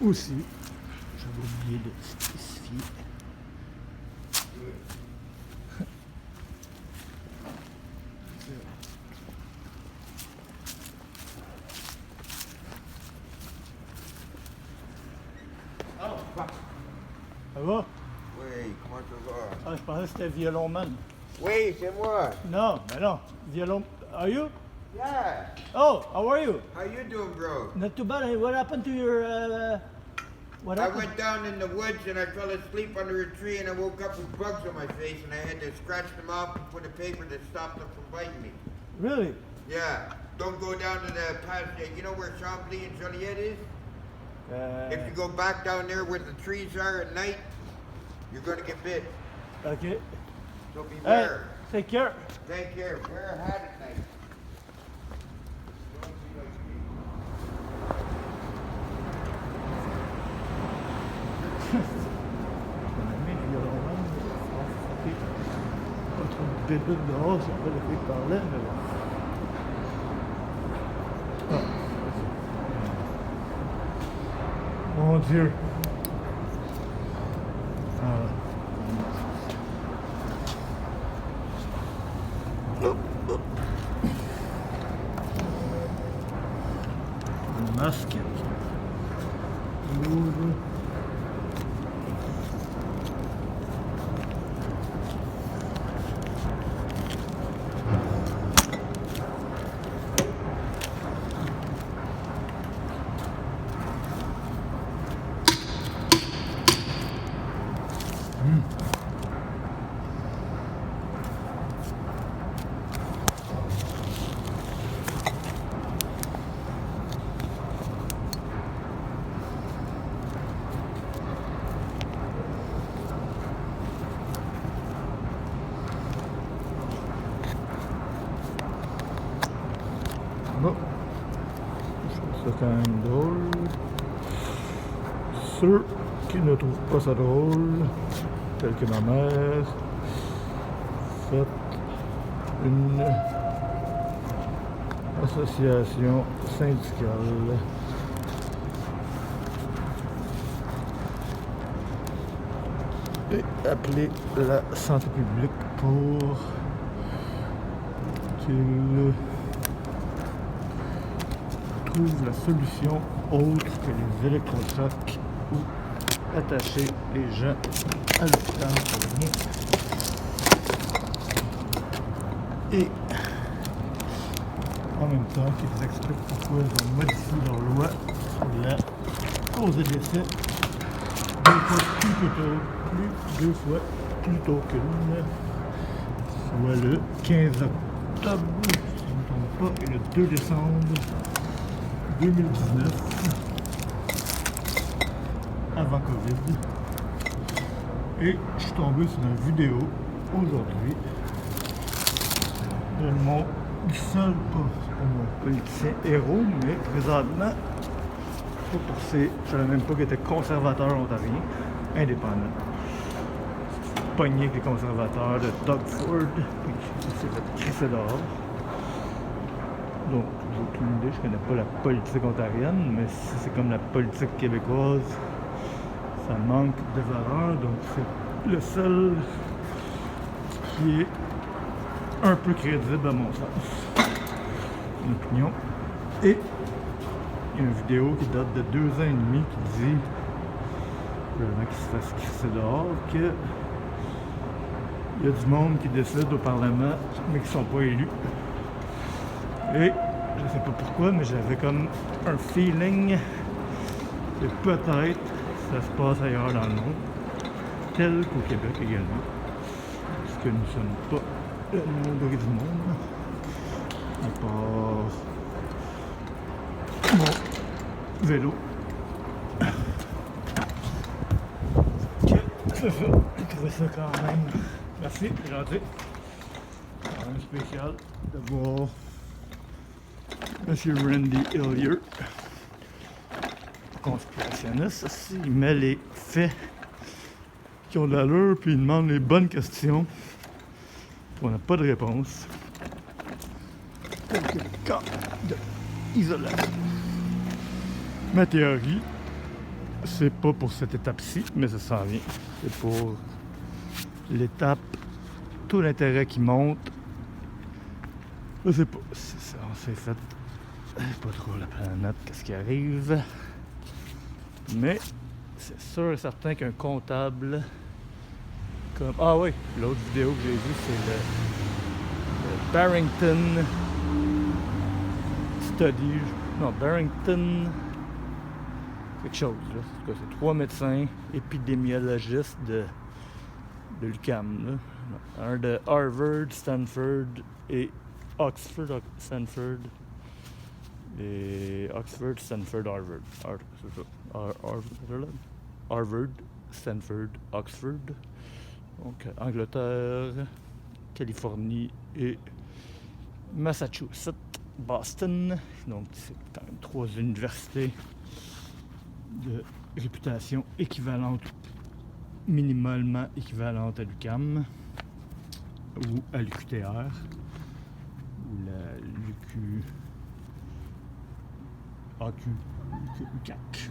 aussi, j'avais oublié de spécifier. Ça va? Oui, comment ça va? Ah, je pensais que c'était violon man. Oui, c'est moi. Non, mais non. Violon. Are you? Yeah. Oh, how are you? How you doing, bro? Not too bad. What happened to your? What I happened? went down in the woods and I fell asleep under a tree and I woke up with bugs on my face and I had to scratch them off and put a paper to stop them from biting me. Really? Yeah. Don't go down to the passage. You know where Chambly and Joliet is? If you go back down there where the trees are at night, you're going to get bit. Okay. So Hey, beware. take care. Take care. Wear a hat at night. Don't be like me. Mon ami, violon man, pas trop de bébés dehors, c'est pas le fait que parlait, mais bon. Ah, mon Dieu. Ah. Le masque. Ouvre. Bon, je trouve ça quand même drôle. Ceux qui ne trouvent pas ça drôle, tels que ma mère, faites une association syndicale. Et appelez la santé publique pour qu'ils trouvent la solution autre que les électrochocs ou attacher les gens à l'hôpital pour rien. Et en même temps qu'ils expliquent pourquoi ils ont modifié leur loi sur la cause de décès deux fois plus tôt qu'une, soit le 15 octobre, si je ne me trompe pas, et le 2 décembre 2019, avant Covid. Et je suis tombé sur une vidéo aujourd'hui de mon seul, pas mon politicien héros, mais présentement, je savais même pas qu'il était conservateur ontarien, indépendant. Pogné avec les conservateurs de Doug Ford, puis il s'est fait crisser dehors. Donc, j'ai aucune idée, je connais pas la politique ontarienne, mais si c'est comme la politique québécoise, ça manque de valeur, donc c'est le seul qui est un peu crédible à mon sens. Une opinion. Et il y a une vidéo qui date de 2 ans et demi qui dit, le mec qui se fasse crisser dehors, que il y a du monde qui décide au Parlement, mais qui ne sont pas élus. Et je ne sais pas pourquoi, mais j'avais comme un feeling que peut-être ça se passe ailleurs dans le monde, tel qu'au Québec également. Parce que nous ne sommes pas le nombre du monde. À part mon vélo. C'est ça, j'ai trouvé ça quand même. Merci, c'est gentil. Quand même spécial de voir M. Randy Hillier, conspirationniste, aussi, il met les faits qui ont de l'allure, puis il demande les bonnes questions. On n'a pas de réponse. Quelques cas d'isolation. Ma théorie, c'est pas pour cette étape-ci, mais ça s'en vient. C'est pour l'étape tout l'intérêt qui monte. Je sais pas, ça, on s'est fait pas trop la planète, qu'est-ce qui arrive. Mais c'est sûr et certain qu'un comptable comme... Ah oui, l'autre vidéo que j'ai vue, c'est le Barrington Study. Non, Barrington quelque chose, là. En tout cas, c'est 3 médecins épidémiologistes de l'UQAM, là. Un de Harvard, Stanford et Oxford, Stanford et Oxford, Stanford, Harvard. C'est ça. Harvard, Stanford, Oxford. Donc Angleterre, Californie et Massachusetts, Boston. Donc c'est quand même 3 universités de réputation équivalente, minimalement équivalente à l'UQAM ou à l'UQTR ou la l'UQ AQ, UQAC,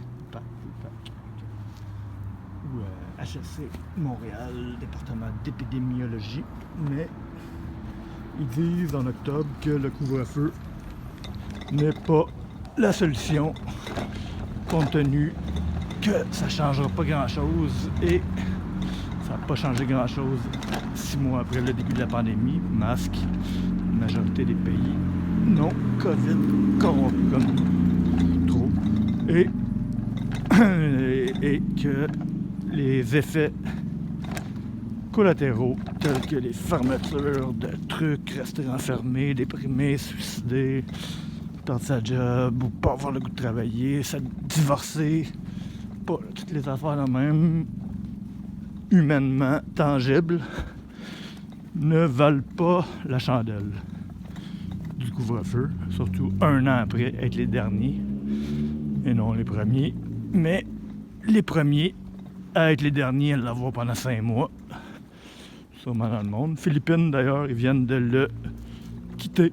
ou HEC Montréal, département d'épidémiologie, mais ils disent en octobre que le couvre-feu n'est pas la solution, compte tenu que ça ne changera pas grand-chose et ça n'a pas changé grand-chose 6 mois après le début de la pandémie. Masque, la majorité des pays non COVID corrompus comme trop, et que les effets collatéraux tels que les fermetures de trucs, rester enfermé, déprimé, suicidé, perdre sa job ou pas avoir le goût de travailler, se divorcer, pas toutes les affaires là même humainement tangibles ne valent pas la chandelle du couvre-feu, surtout 1 an après être les derniers et non les premiers, mais les premiers à être les derniers à l'avoir pendant 5 mois, sûrement dans le monde. Philippines d'ailleurs, ils viennent de le quitter,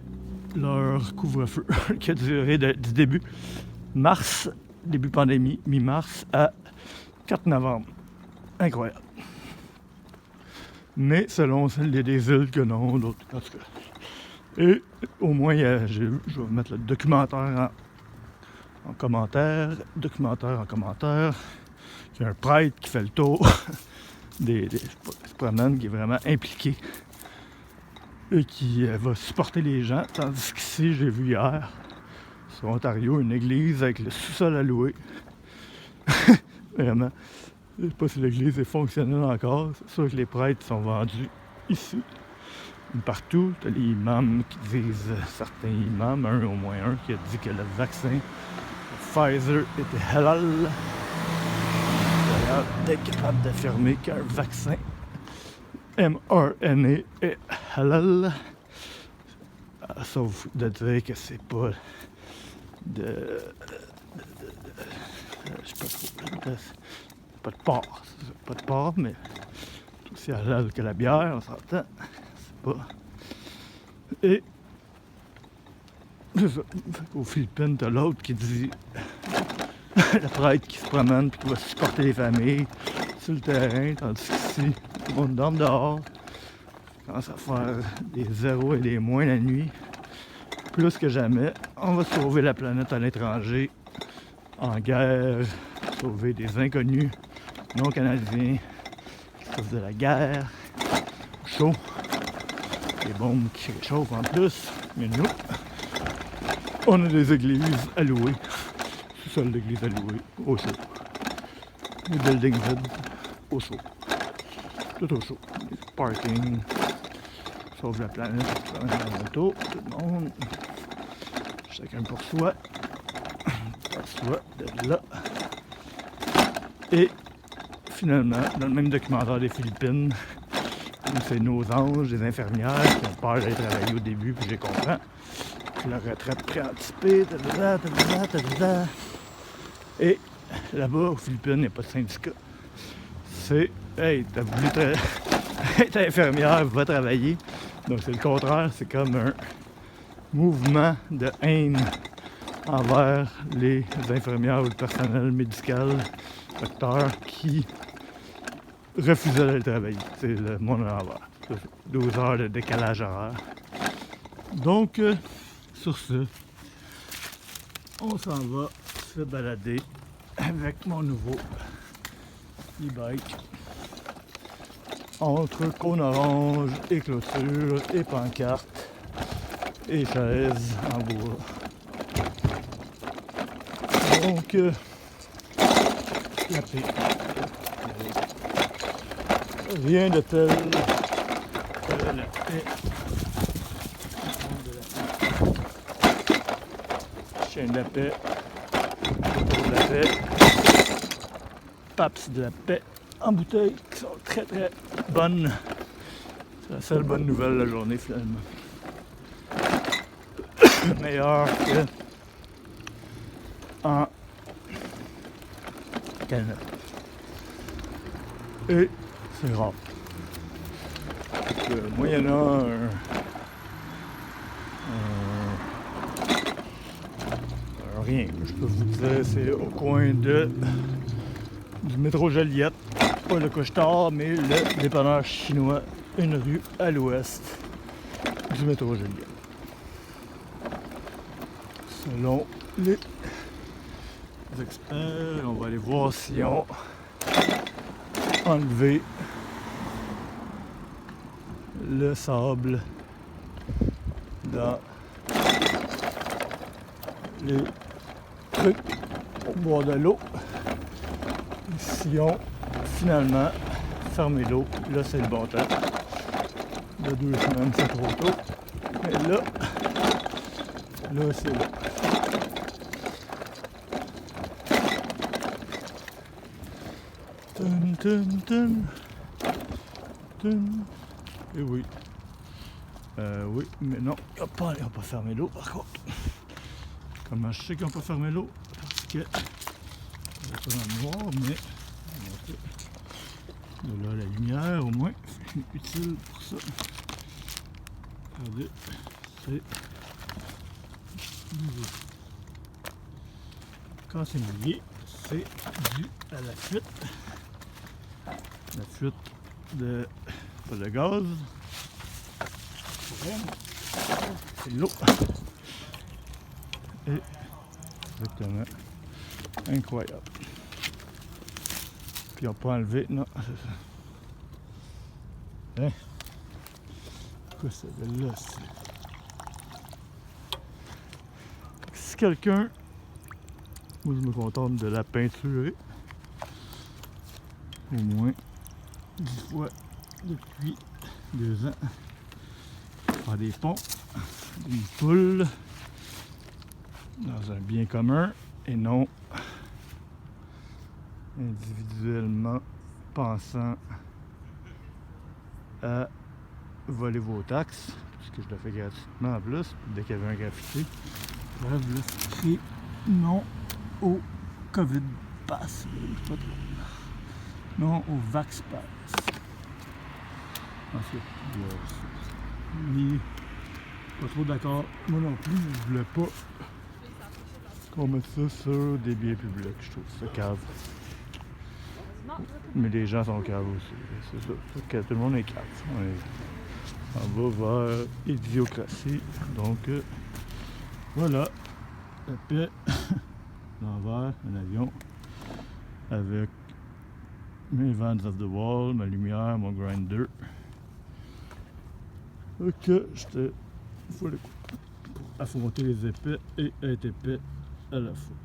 leur couvre-feu qui a duré du début mars, début pandémie, mi-mars à 4 novembre. Incroyable. Mais selon des îles que non, d'autres en tout cas. Et au moins, je vais mettre le documentaire en commentaire. Documentaire en commentaire. Il y a un prêtre qui fait le tour des promènes, qui est vraiment impliqué et qui va supporter les gens. Tandis qu'ici, j'ai vu hier, sur Ontario, une église avec le sous-sol à louer. Vraiment. Je ne sais pas si l'église est fonctionnelle encore. C'est sûr que les prêtres sont vendus ici. Partout, tu as les imams qui disent, certains imams, un au moins un, qui a dit que le vaccin Pfizer était halal. D'ailleurs, d'être capable d'affirmer qu'un vaccin mRNA est halal, sauf de dire que c'est pas de je sais pas trop, pas de porc, pas de porc, mais c'est aussi halal que la bière, on s'entend. Pas. Et c'est ça. Aux Philippines, t'as l'autre qui dit le prêtre qui se promène et qui va supporter les familles sur le terrain, tandis qu'ici, tout le monde dorme dehors. Commence à faire des zéros et des moins la nuit. Plus que jamais, on va sauver la planète à l'étranger, en guerre, sauver des inconnus non canadiens qui souffrent de la guerre, chaud. Des bombes qui réchauffent en plus, mais nous, on a des églises à louer, sous-sol d'église à louer, au chaud. Les buildings vides, au chaud. Tout au chaud. Les parking, sauve la planète, dans la moto, tout le monde, chacun pour soi, de là. Et finalement, dans le même documentaire des Philippines, c'est nos anges, des infirmières qui ont peur d'aller travailler au début, puis je comprends. La retraite préanticipée, et là-bas, aux Philippines, il n'y a pas de syndicat. C'est, hey, t'as voulu être infirmière, va travailler. Donc c'est le contraire, c'est comme un mouvement de haine envers les infirmières ou le personnel médical, docteurs, qui refusaient d'aller travailler. C'est le monde à l'envers. 12 heures de décalage horaire. Donc, sur ce, on s'en va se balader avec mon nouveau e-bike entre cône orange et clôture et pancarte et chaises en bois. Donc, la paix. Rien de tel que la paix. Chien de la paix, de la paix, Paps de la paix en bouteille qui sont très très bonnes. C'est la seule bonne nouvelle de la journée finalement. Meilleure que en Canada. Et c'est rare. Moyennant rien, je peux vous dire, c'est au coin du métro Joliette, pas le Couche-Tard, mais le dépanneur chinois, une rue à l'ouest du métro Joliette. Selon les experts, on va aller voir si on enlevé le sable dans les trucs pour boire de l'eau. Si on finalement fermé l'eau, là c'est le bon temps. Il y a 2 semaines c'est trop tôt. Mais là c'est là. Tun, tun, tun. Tun. Et oui. Oui, mais non, ils n'ont pas fermé l'eau par contre. Comment je sais qu'ils n'ont pas fermé l'eau? Parce que c'est pas dans le noir, mais de là la lumière au moins, c'est utile pour ça. Regardez, c'est mouillé. Quand c'est mouillé, c'est dû à la fuite. La fuite de pas de gaz. C'est l'eau. Et exactement. Incroyable. Puis on n'a pas enlevé. Non, c'est ça. Hein? Pourquoi ça de là? Si quelqu'un, moi je me contente de la peinturer au moins 10 fois depuis 2 ans. Faire des ponts, des poules dans un bien commun et non individuellement pensant à voler vos taxes, puisque je le fais gratuitement en plus, dès qu'il y avait un graffiti. Bref, là, c'est non au COVID Pass, pas trop. Non au Vax Pass. Ensuite, ni pas trop d'accord. Moi non plus, je voulais pas qu'on mette ça sur des biens publics. Je trouve ça cave. Mais les gens sont caves aussi. C'est ça. Que tout le monde est cave. On va vers idiocratie. Donc, voilà. La paix. L'envers, un avion. Avec mes Vans of the Wall, ma lumière, mon grinder. Ok, j'étais full pour affronter les épais et être épais à la fois.